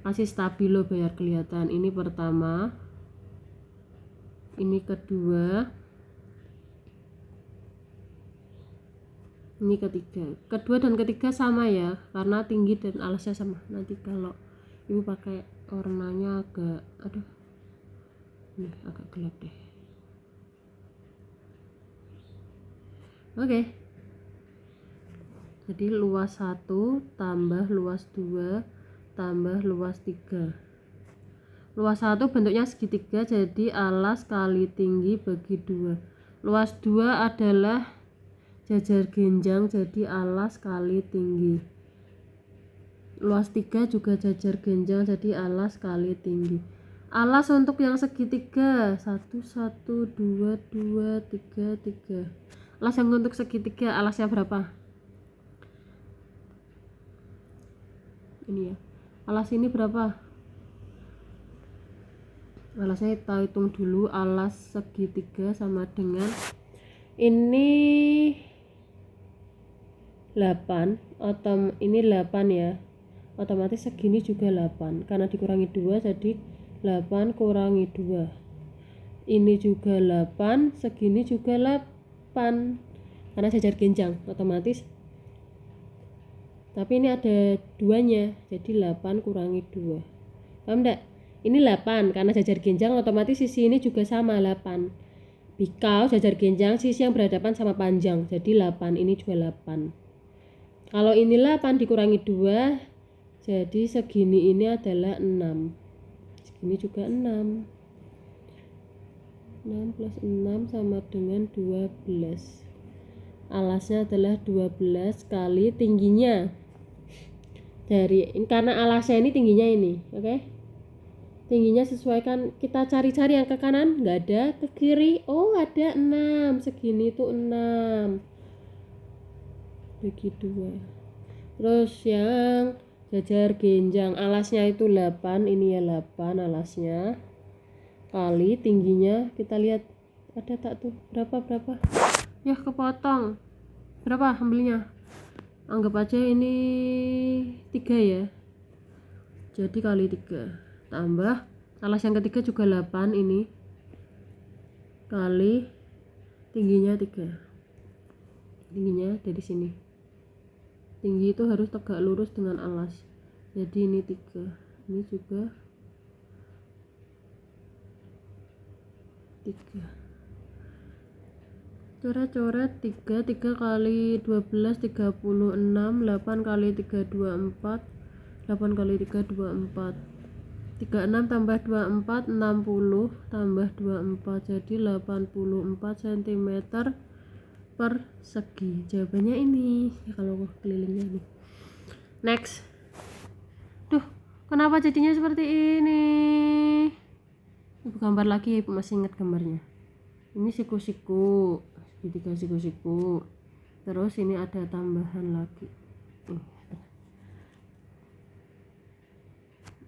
masih stabilo biar kelihatan. Ini pertama, ini kedua, ini ketiga. Kedua dan ketiga sama ya, karena tinggi dan alasnya sama. Nanti kalau ibu pakai warnanya agak ini agak gelap deh. Oke. Jadi luas 1 tambah luas 2 tambah luas 3. Luas 1 bentuknya segitiga, jadi alas kali tinggi bagi 2. Luas 2 adalah jajar genjang, jadi alas kali tinggi. Luas 3 juga jajar genjang, jadi alas kali tinggi. Alas untuk yang segitiga 1 1 2 2 3 3. Alas yang untuk segitiga alasnya berapa? Ini ya. Alas ini berapa? Alasnya kita hitung dulu. Alas segitiga sama dengan ini 8 atau ini 8 ya. Otomatis segini juga 8 karena dikurangi 2, jadi 8 kurangi 2. Ini juga 8, segini juga 8 karena jajar genjang otomatis. Tapi ini ada duanya, jadi 8 kurangi 2. Paham enggak? Ini 8 karena jajar genjang, otomatis sisi ini juga sama 8. Because jajar genjang sisi yang berhadapan sama panjang, jadi 8, ini juga 8. Kalau ini 8 dikurangi 2, jadi segini ini adalah 6. Segini juga 6. 6 plus 6 sama dengan 12. Alasnya adalah 12 kali tingginya. Dari karena alasnya ini tingginya ini, oke? Tingginya sesuaikan, kita cari-cari yang ke kanan, nggak ada. Ke kiri, oh ada 6. Segini tuh 6. Bagi 2. Terus yang jajar genjang alasnya itu 8, ini ya 8 alasnya. Kali tingginya, kita lihat ada tak tuh berapa ya, kepotong berapa ambilnya, anggap aja ini 3 ya, jadi kali 3 tambah alas yang ketiga juga 8, ini kali tingginya 3. Tingginya dari sini, tinggi itu harus tegak lurus dengan alas, jadi ini 3, ini juga 3. Coret-coret 3 kali 12 36, 8 kali 3 24, 8 kali 3 24, 36 tambah 24 60 tambah 24, jadi 84 cm per segi. Jawabannya ini ya kalau kelilingnya ini. Next. Duh, kenapa jadinya seperti ini? Ibu gambar lagi, ibu masih ingat gambarnya. Ini siku-siku, segitiga siku-siku. Terus ini ada tambahan lagi.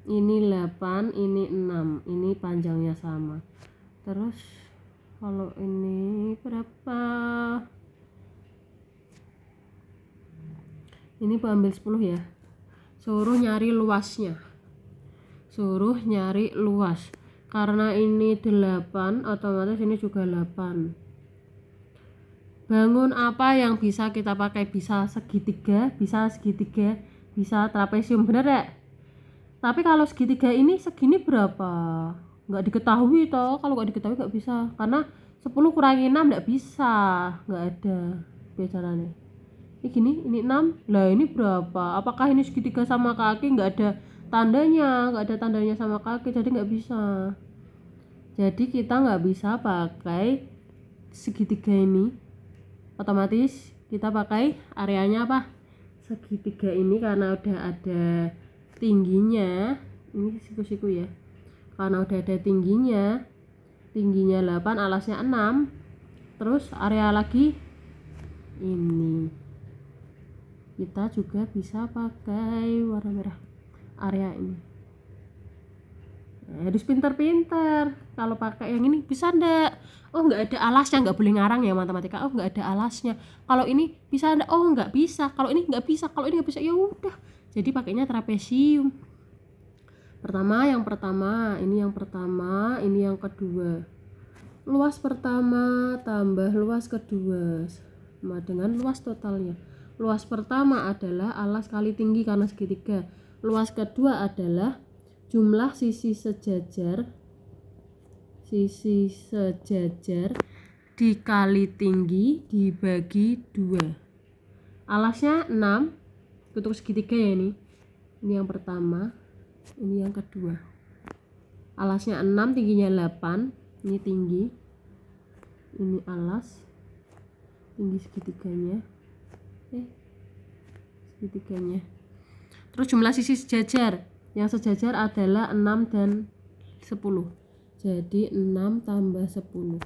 Ini 8, ini 6. Ini panjangnya sama. Terus kalau ini berapa? Ini ibu ambil 10 ya. Suruh nyari luasnya. Suruh nyari luas. Karena ini 8, otomatis ini juga 8. Bangun apa yang bisa kita pakai? Bisa segitiga, bisa trapesium, bener ya? Tapi kalau segitiga ini segini berapa? Nggak diketahui toh. Kalau nggak diketahui nggak bisa, karena 10 kurangi 6 nggak bisa, nggak ada bicaranya. Ini gini, ini 6 lah, ini berapa? Apakah ini segitiga sama kaki? Nggak ada tandanya sama kaki, jadi nggak bisa. Jadi kita nggak bisa pakai segitiga ini, otomatis kita pakai areanya apa? Segitiga ini, karena udah ada tingginya, ini siku-siku ya, karena udah ada tingginya 8, alasnya 6, terus area lagi ini, kita juga bisa pakai warna merah area ini. Harus pintar-pintar. Kalau pakai yang ini bisa ndak? Oh, nggak ada alasnya, nggak boleh ngarang ya matematika. Oh, nggak ada alasnya. Kalau ini bisa ndak? Oh, nggak bisa. Kalau ini nggak bisa. Kalau ini nggak bisa. Ya udah. Jadi pakainya trapesium. Yang pertama, ini yang kedua. Luas pertama tambah luas kedua sama dengan luas totalnya. Luas pertama adalah alas kali tinggi karena segitiga. Luas kedua adalah jumlah sisi sejajar dikali tinggi dibagi 2. Alasnya 6 untuk segitiga ya, ini yang pertama, ini yang kedua. Alasnya 6, tingginya 8, ini tinggi, ini alas, tinggi segitiganya, terus jumlah sisi sejajar, yang sejajar adalah 6 dan 10, jadi 6 tambah 10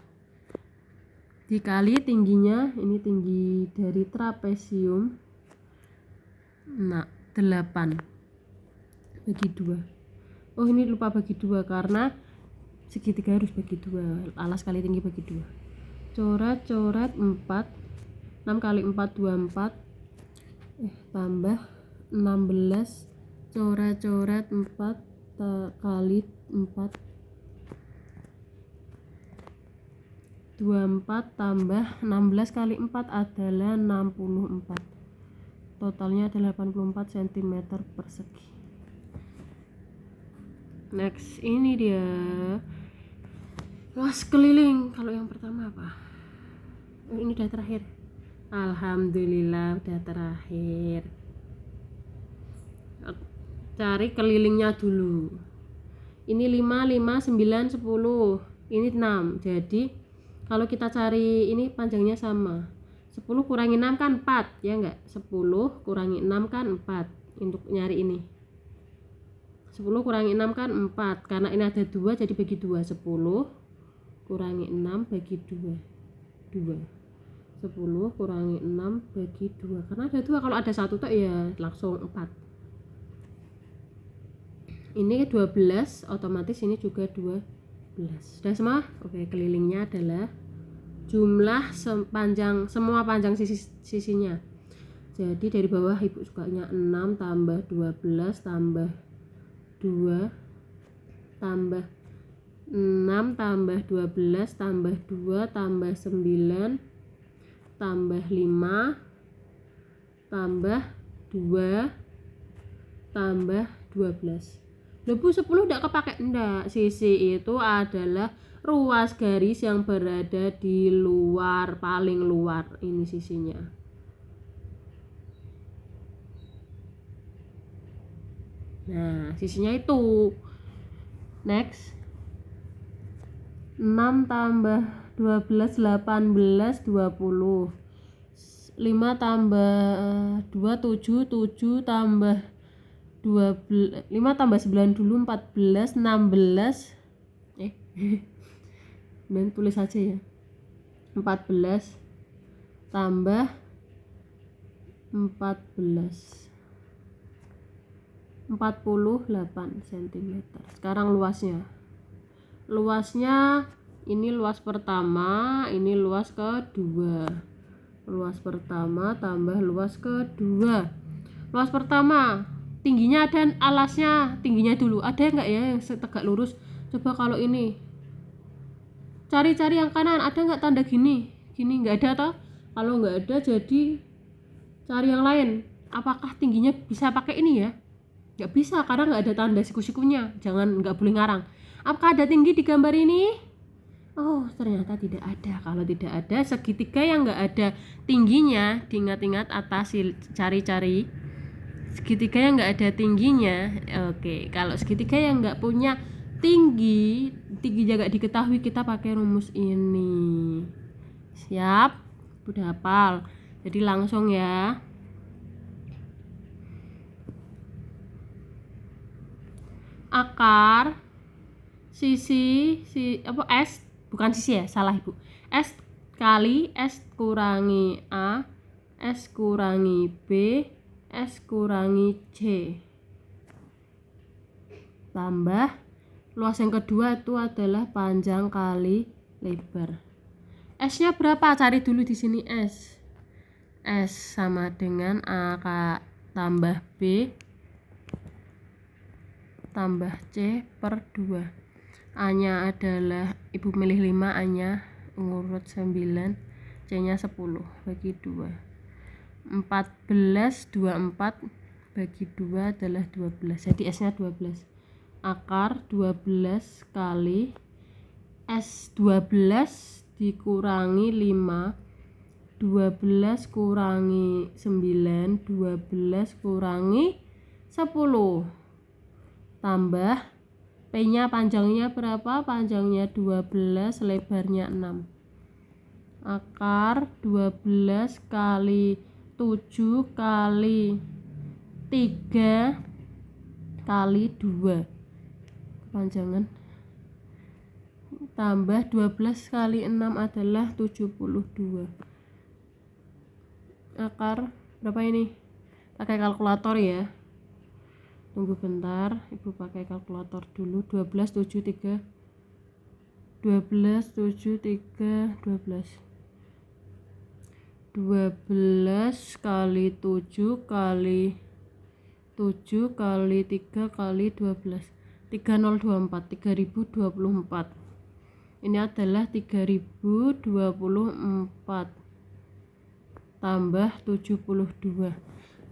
dikali tingginya, ini tinggi dari trapesium, 8 bagi 2. Oh, ini lupa bagi 2 karena segitiga harus bagi 2, alas kali tinggi bagi 2. Coret 4, 6 kali 4 24, tambah 16, coret 4 kali 4 24, tambah 16 kali 4 adalah 64, totalnya adalah 84 cm persegi. Next, ini dia luas keliling. Kalau yang pertama apa? Ini udah terakhir. Alhamdulillah udah terakhir. Cari kelilingnya dulu. Ini 5, 9, 10. Ini 6. Jadi kalau kita cari ini panjangnya sama. 10 kurangi 6 kan 4, ya enggak? 10 kurangi 6 kan 4 untuk nyari ini. 10 kurangi 6 kan 4, karena ini ada 2 jadi bagi 2. 10 kurangi 6 bagi 2. 10 kurangi 6 bagi 2, karena ada 2, kalau ada 1 tok ya langsung 4. Ini 12, otomatis ini juga 12. Sudah semua? Oke, kelilingnya adalah jumlah semua panjang sisinya. Jadi dari bawah ibu sukanya 6 tambah 12 tambah 2 tambah 6 tambah 12 tambah 2 tambah 9 tambah 5 tambah 2 tambah 12. Lebu 10 enggak kepake, enggak. Sisi itu adalah ruas garis yang berada di luar, paling luar, ini sisinya. Nah, sisinya itu. Next, 6 tambah 12 18 20. 5 tambah 2 7, 7 tambah 12, 5 tambah 9 dulu 14, 16. Dan tulis aja ya. 14 tambah 14, 48 cm. Sekarang luasnya ini luas pertama, ini luas kedua. Luas pertama tambah luas kedua. Luas pertama tingginya dan alasnya, tingginya dulu ada enggak ya yang tegak lurus? Coba kalau ini cari yang kanan, ada enggak tanda gini enggak ada toh? Kalau nggak ada jadi cari yang lain. Apakah tingginya bisa pakai ini ya? Nggak bisa karena nggak ada tanda siku-sikunya. Nggak boleh ngarang. Apakah ada tinggi di gambar ini? Oh, ternyata tidak ada. Kalau tidak ada segitiga yang nggak ada tingginya, diingat-ingat atas, cari-cari segitiga yang nggak ada tingginya. Oke, kalau segitiga yang nggak punya tingginya nggak diketahui, kita pakai rumus ini. Siap? Udah hafal. Jadi langsung ya. Akar sisi S, bukan sisi ya, salah Ibu. S kali S kurangi A, S kurangi B, S kurangi C. Tambah luas yang kedua itu adalah panjang kali lebar. S-nya berapa? Cari dulu di sini S. S sama dengan A tambah B tambah C per 2. A-nya adalah Ibu milih 5, A-nya urut 9, C-nya 10 bagi 2. 14 24 bagi 2 adalah 12. Jadi S-nya 12. Akar 12 kali S 12 dikurangi 5, 12 kurangi 9, 12 kurangi 10. Tambah P-nya panjangnya berapa? Panjangnya 12, lebarnya 6. Akar 12 kali 7 kali 3 kali 2. Kepanjangan. Tambah 12 kali 6 adalah 72. Akar berapa ini? Pakai kalkulator ya. Tunggu bentar, Ibu pakai kalkulator dulu. 12 7 3 12 7 3 12 kali 7 kali 7 kali 3 kali 12 3024 3024. Ini adalah 3024 tambah 72.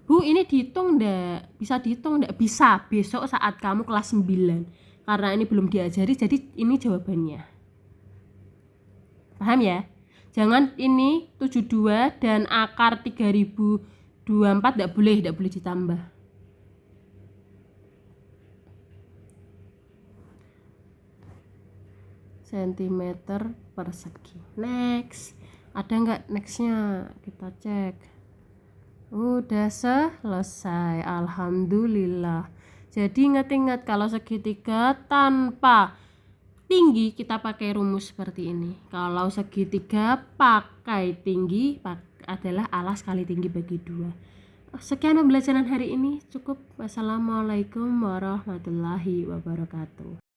Bu, ini dihitung enggak? Bisa dihitung enggak? Bisa, besok saat kamu kelas 9. Karena ini belum diajari, jadi ini jawabannya. Paham ya? Jangan ini 72 dan akar 3024 enggak boleh ditambah. Sentimeter persegi. Next. Ada enggak nextnya? Kita cek. Udah selesai, alhamdulillah. Jadi ingat-ingat kalau segitiga tanpa tinggi kita pakai rumus seperti ini. Kalau segitiga pakai tinggi adalah alas kali tinggi bagi 2. Sekian pembelajaran hari ini, cukup. Wassalamualaikum warahmatullahi wabarakatuh.